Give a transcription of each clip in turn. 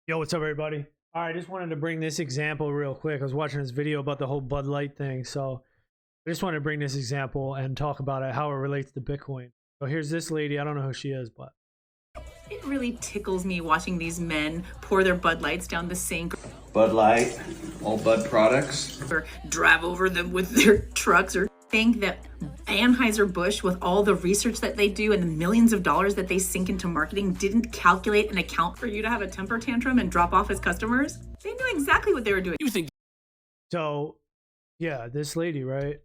Yo, what's up, everybody? All right, I just wanted to bring this example real quick. I was watching this video about the whole Bud Light thing, so I just wanted to bring this example and talk about it, how it relates to Bitcoin. So here's this lady. I don't know who she is, but it really tickles me watching these men pour their Bud Lights down the sink. Bud Light, all Bud products. Or drive over them with their trucks, or think that Anheuser-Busch, with all the research that they do and the millions of dollars that they sink into marketing, didn't calculate and account for you to have a temper tantrum and drop off as customers. They knew exactly what they were doing. You think so? Yeah, this lady, right?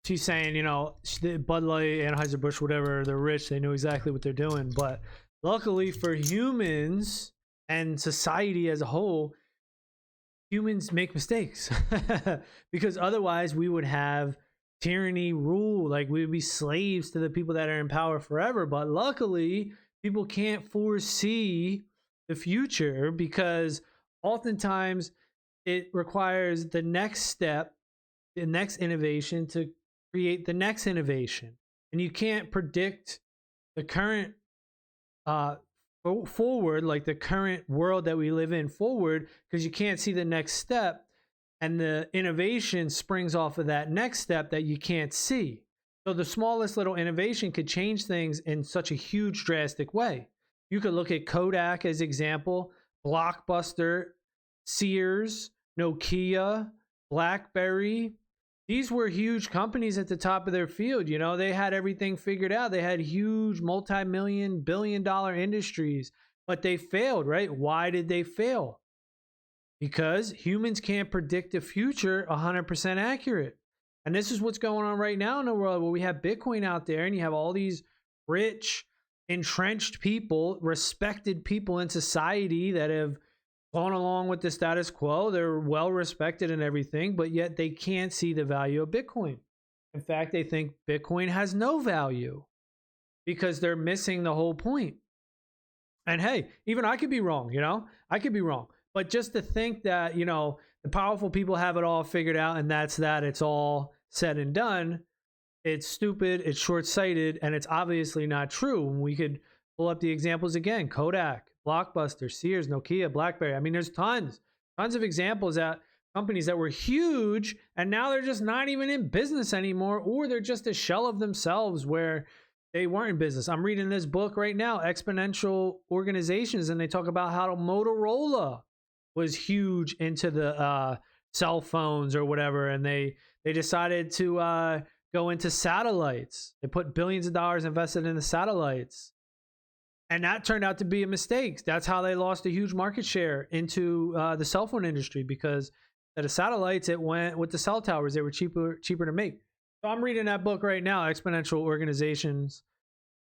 She's saying, Bud Light, Anheuser-Busch, whatever, they're rich. They know exactly what they're doing. But luckily for humans and society as a whole, humans make mistakes because otherwise we would have tyranny rule. Like, we would be slaves to the people that are in power forever. But luckily, people can't foresee the future because oftentimes it requires the next step, the next innovation to create the next innovation. And you can't predict the current forward, like the current world that we live in forward, because you can't see the next step, and the innovation springs off of that next step that you can't see. So the smallest little innovation could change things in such a huge drastic way. You could look at Kodak as example, Blockbuster, Sears, Nokia, BlackBerry. These were huge companies at the top of their field. They had everything figured out. They had huge multi-million, billion-dollar industries, but they failed, right? Why did they fail? Because humans can't predict the future 100% accurate. And this is what's going on right now in the world, where we have Bitcoin out there and you have all these rich, entrenched people, respected people in society that have gone along with the status quo. They're well respected and everything, but yet they can't see the value of Bitcoin. In fact, they think Bitcoin has no value because they're missing the whole point. And hey, even I could be wrong, I could be wrong. But just to think that, the powerful people have it all figured out and that's that, it's all said and done, it's stupid, it's short-sighted, and it's obviously not true. We could pull up the examples again: Kodak, Blockbuster, Sears, Nokia, BlackBerry. I mean, there's tons of examples at companies that were huge and now they're just not even in business anymore, or they're just a shell of themselves where they weren't in business. I'm reading this book right now, Exponential Organizations, and they talk about how Motorola was huge into the cell phones or whatever, and they decided to go into satellites. They put billions of dollars invested in the satellites. And that turned out to be a mistake. That's how they lost a huge market share into the cell phone industry, because at the satellites, it went with the cell towers. They were cheaper to make. So I'm reading that book right now, Exponential Organizations,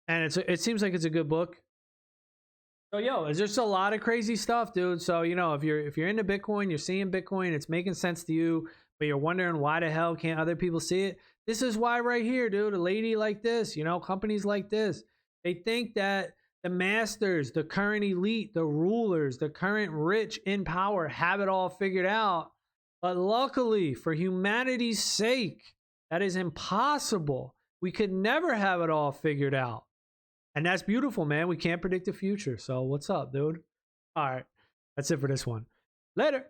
and it seems like it's a good book. So there's just a lot of crazy stuff, dude. So if you're into Bitcoin, you're seeing Bitcoin, it's making sense to you, but you're wondering why the hell can't other people see it? This is why right here, dude. A lady like this, companies like this, they think that the masters, the current elite, the rulers, the current rich in power have it all figured out. But luckily, for humanity's sake, that is impossible. We could never have it all figured out. And that's beautiful, man. We can't predict the future. So what's up, dude? All right. That's it for this one. Later.